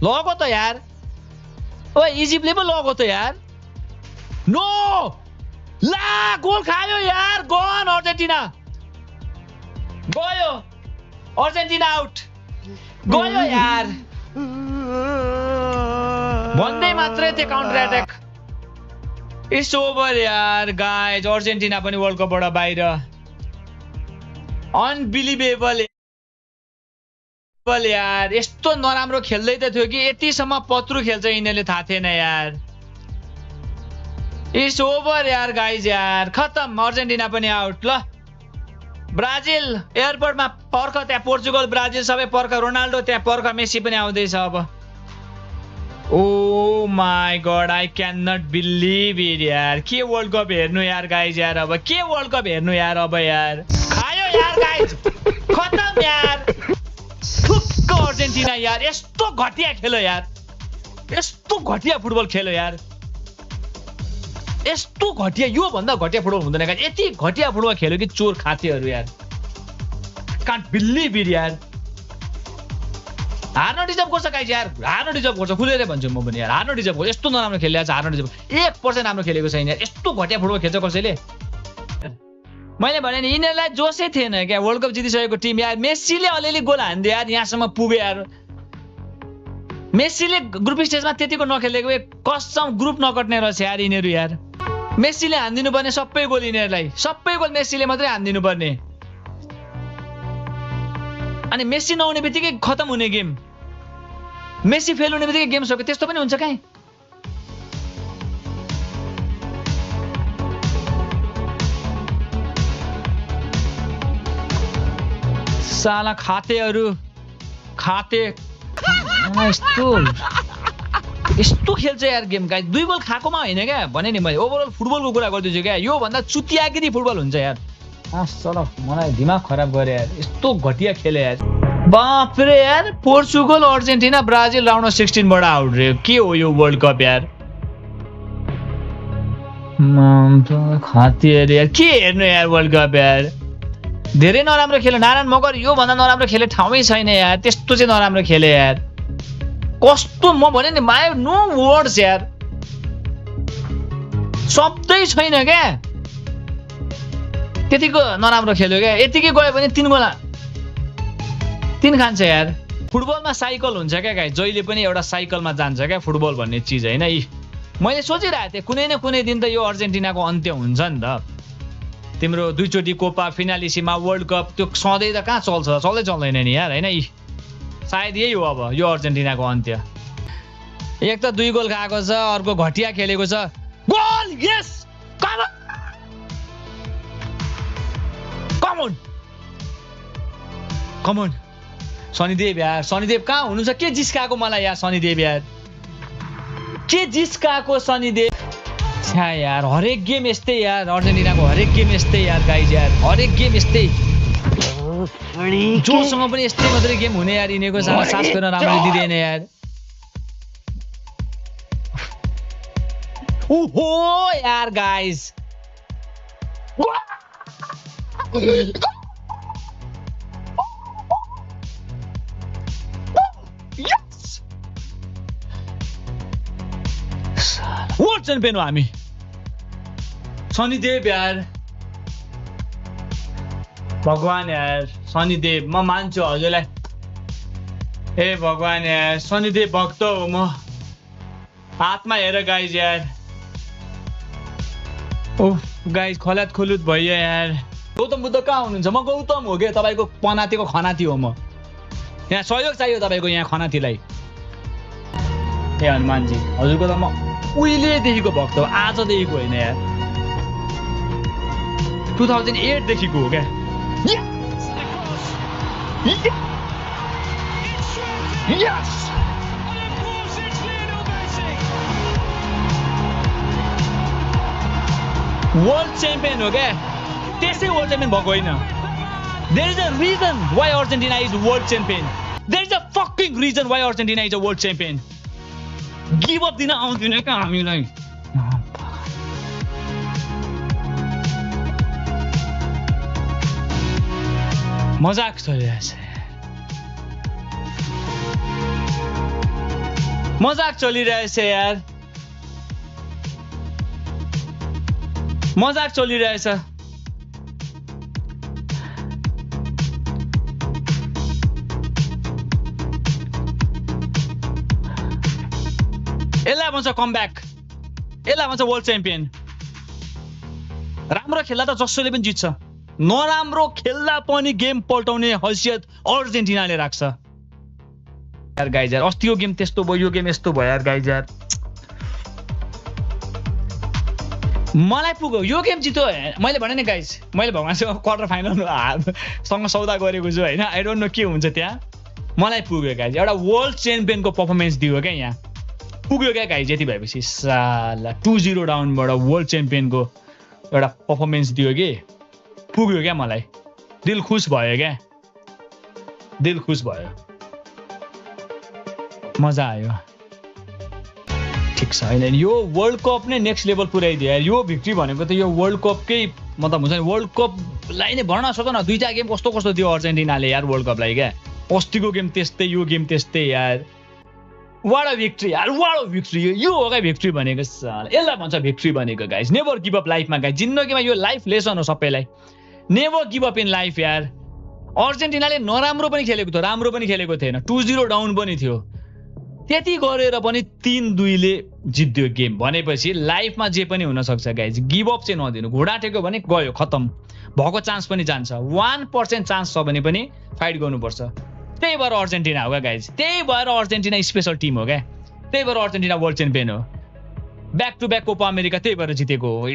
लगो त यार ओ इजिप्टले पो लगो त यार नो ला गोल खायो यार गन अर्जेन्टिना गयो अर्जेन्टिना आउट गयो यार भन्दै मात्रै थियो काउन्टर अट्याक इट्स ओभर यार गाइज अर्जेन्टिना पनि वर्ल्ड कपबाट बाहिर अनबिलिभेबल यार यस्तो नराम्रो खेल्दै त थियो कि यतिसम्म पत्रु खेल्छ यिनीहरूले थाहा थिएन यार इट्स ओभर यार गाइज यार खतम अर्जेन्टिना पनि आउट ल ब्राजिल एयरपोर्टमा पर्ख त्यहाँ पोर्चुगल ब्राजिल सबै पर्ख रोनाल्डो त्यहाँ पर्ख मेसी पनि आउँदैछ अब oh my god I can not believe it यार के वर्ल्ड कप हेर्नु यार गाइज यार अब के वर्ल्ड कप हेर्नु यार अब यार खायो यार गाइज खतम यार ठुक्क अर्जेन्टिना यार यस्तो घटिया खेल्यो यार यस्तो घटिया फुटबल खेल्यो यार यस्तो घटिया यो भन्दा घटिया फुटबल हुँदैन गाइज यति घटिया फुटबल खेल्यो कि चोर खातेहरू यार कान्ट बिलिभ इट यार हार्न डिजर्भ गर्छ गाइज यार हार्न डिजर्भ गर्छ खुलेरै भन्छु म पनि यार हार्न डिजर्भ गर्छ यस्तो नराम्रो खेलेको छ हार्न डिजर्भ 1% राम्रो खेलेको छैन यार यस्तो घटिया फुटबल खेल्छ कसैले मैले भने नि यिनीहरूलाई जोसै थिएन क्या वर्ल्ड कप जितिसकेको टिम यार मेस्सीले अलिअलि गोल हान्दियो यार यहाँसम्म पुग्यो यार मेस्सीले ग्रुप स्टेजमा त्यतिको नखेलेको कसम ग्रुप नकट्ने रहेछ यार यिनीहरू यार मेस्सीले हान्दिनु पर्ने सबै गोल यिनीहरूलाई सबै गोल मेस्सीले मात्रै हान्दिनु पर्ने अनि मेस्सी नहुने बित्तिकै खतम हुने गेम मेस्सी फेल हुने बित्तिकै गेम सक्यो त्यस्तो पनि हुन्छ काहीँ साला खातेहरू खाते यस्तो खेल्छ यार गेम गाइस 2 गोल खाएकोमा होइन क्या भने नि मैले ओभरअल फुटबलको कुरा गर्दैछु क्या यो भन्दा चुतियागिरी फुटबल हुन्छ यार चल मलाई दिमाग खराब गरे यार यस्तो घटिया खेले यार बाप रे यार Portugal Argentina Brazil round of 16 बाट आउट रे के हो यो वर्ल्ड कप यार खाते यार के हेर्नु यार वर्ल्ड कप यार धेरै नराम्रो खेल्यो नारायण मगर यो भन्दा नराम्रो खेले ठाउँै छैन यार त्यस्तो चाहिँ नराम्रो खेले यार कस्तो म भने नि माय नो वर्ड्स यार शब्दै छैन क्या त्यतिको नराम्रो खेल्यो क्या यतिकै गयो भने 3 गोल 3 खान्छ यार फुटबलमा साइकल हुन्छ क्या गाइस जहिले पनि एउटा साइकलमा जान्छ क्या फुटबल भन्ने चिज हैन मैले सोचिरहेको थिएँ कुनै न कुनै दिन त यो अर्जेन्टिनाको अन्त्य हुन्छ नि त तिम्रो 2 चोटी कोपा फिनालिसीमा वर्ल्ड कप त्यो सधैँ त कहाँ चल्छ चल्दै चल्दैन नि यार हैन सायद यही हो अब यो अर्जेन्टिनाको अन्त्य एक त 2 गोल खाएको छ अर्को घटिया खेलेको छ goal yes come on Shanidev यार शनिदेव कहाँ हुनुहुन्छ के जिस्काएको मलाई यार शनिदेव यार के जिस्काएको शनिदेव छ्या यार हरेक गेम यस्तै यार अर्जेन्टिनाको हरेक गेम यस्तै यार गाइज यार हरेक गेम यस्तै जोसँग पनि यस्तै मात्रै गेम हुने यार यिनीको सास फेर्न राम्रो दिँदैन यार ओहो यार गाइज वर्ल्ड च्याम्पियन हो हामी शनिदेव यार भगवान यार शनिदेव म मान्छु हजुरलाई ए भगवान यार शनिदेव भक्त हो म हातमा हेर गाइज यार ओह गाइज खलात खुलुत भयो यार गौतम बुद्ध कहाँ हुनुहुन्छ म गौतम हो के तपाईको पनातीको खनाती हो म यहाँ सहयोग चाहियो तपाईको यहाँ खनातीलाई ए हनुमानजी हजुरको त म उहिलेदेखिको भक्त हो आजदेखिको होइन यार 2008 देखिको हो क्या वर्ल्ड च्याम्पियन हो क्या त्यसै वर्ल्ड च्याम्पियन भएको होइन there is a reason why Argentina is world champion there is a fucking reason why Argentina is a world champion give up दिन आउँदैन क्या हामीलाई मजाक चलिरहेछ मजाक चलिरहेछ यार, मजाक चलिरहेछ। यसलाई भन्छ कमब्याक, यसलाई भन्छ वर्ल्ड च्याम्पियन। राम्रो खेल्दा त जसले पनि जित्छ, नराम्रो खेल्दा पनि गेम पल्टाउने हैसियत अर्जेन्टिनाले राख्छ यार गाइज। यार अस्तिको गेम त्यस्तो भयो, यो गेम यस्तो भयो यार गाइज। यार मलाई पुग्यो, यो गेम जित्यो। मैले भने नि गाइज, मैले भगवान्सँग क्वार्टर फाइनलसँग सौदा गरेको छु होइन। आई डोन्ट नो के हुन्छ त्यहाँ, मलाई पुग्यो गाइज। एउटा वर्ल्ड च्याम्पियनको पर्फर्मेन्स दियो क्या यहाँ, पुग्यो क्या गाइज। यति भएपछि साला 2-0 डाउनबाट वर्ल्ड च्याम्पियनको एउटा पर्फर्मेन्स दियो कि पुग्यो क्या। मलाई दिल खुस भयो क्या, दिल खुस भयो, मजा आयो। ठिक छ होइन, यो वर्ल्ड कप नै नेक्स्ट लेभल पुऱ्याइदियो यार। यो भिक्ट्री भनेको त यो वर्ल्ड कपकै मतलब हुन्छ नि, वर्ल्ड कपलाई नै भन्न सक्छ न। दुईटा गेम कस्तो कस्तो दियो अर्जेन्टिनाले यार वर्ल्ड कपलाई क्या। अस्तिको गेम त्यस्तै, यो गेम त्यस्तै यार। वाट अ भिक्ट्री यार, वाट अ भिक्ट्री। यो हो क्या भिक्ट्री भनेको साला, यसलाई भन्छ भिक्ट्री भनेको गाइज। नेभर गिभ अप लाइफमा गाइज, जिन्दगीमा यो लाइफ लेसन हो सबैलाई। Never give up in life यार। अर्जेन्टिनाले नराम्रो पनि खेलेको थियो, राम्रो पनि खेलेको थिएन, 2-0 डाउन पनि थियो, त्यति गरेर पनि 3-2ले जित्यो गेम। भनेपछि लाइफमा जे पनि हुनसक्छ गाइज, गिभ अप चाहिँ नदिनु। घुँडा टेक्यो भने गयो, खतम भएको चान्स पनि जान्छ। 1% चान्स छ भने पनि फाइट गर्नुपर्छ। त्यही भएर अर्जेन्टिना हो क्या गाइज, त्यही भएर अर्जेन्टिना स्पेसल टिम हो क्या, त्यही भएर अर्जेन्टिना वर्ल्ड च्याम्पियन हो। Back to back Copa America त्यही भएर जितेको हो।